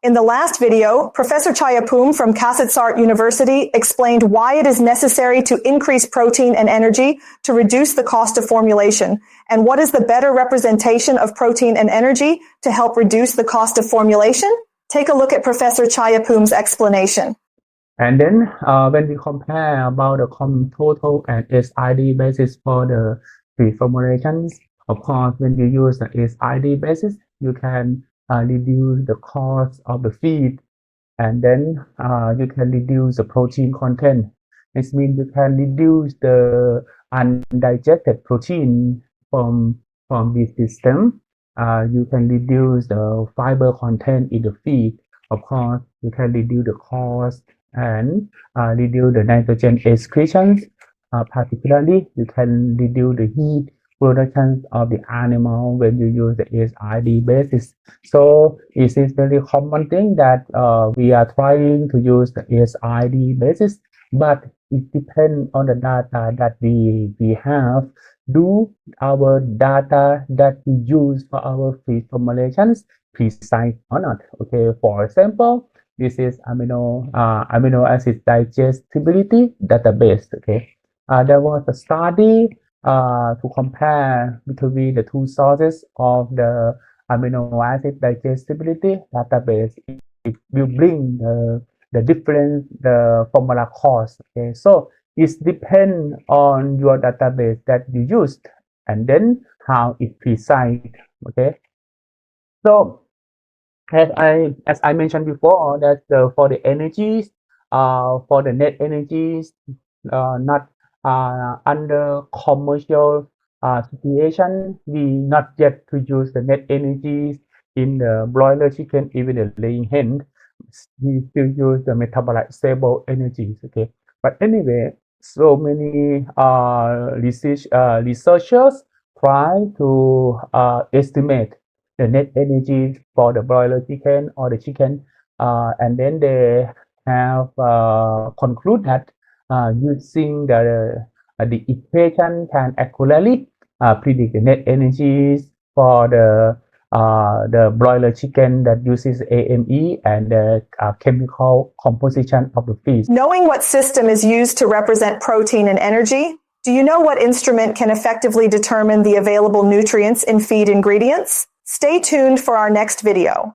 In the last video, Professor Chaiyapoom from Kasetsart University explained why it is necessary to increase protein and energy to reduce the cost of formulation, and what is the better representation of protein and energy to help reduce the cost of formulation. Take a look at Professor Chaiyapoom's explanation. And then when we compare about the total and SID basis for the feed formulations, of course, when you use the SID basis, you can reduce the cost of the feed, and then you can reduce the protein content. It means you can reduce the undigested protein from this system. You can reduce the fiber content in the feed. Of course, you can reduce the cost and reduce the nitrogen excretions. Particularly, you can reduce the heat production of the animal when you use the SID basis. So it is very common thing that we are trying to use the SID basis, but it depends on the data that we have. Do our data that we use for our feed formulations precise or not? Okay, for example, this is amino acid digestibility database. Okay, there was a study to compare between the two sources of the amino acid digestibility database. It will bring the difference, the formula cost. Okay, so it depends on your database that you used and then how it precise. Okay, so as I mentioned before, that for the energies, for the net energies, not under commercial situation, we not yet to use the net energies in the broiler chicken, even the laying hen. We still use the metabolite stable energies. Okay, but anyway, so many researchers try to estimate the net energy for the broiler chicken or the chicken, and then they have conclude that using the equation can accurately predict the net energies for the broiler chicken that uses AME and the chemical composition of the feed. Knowing what system is used to represent protein and energy, do you know what instrument can effectively determine the available nutrients in feed ingredients? Stay tuned for our next video.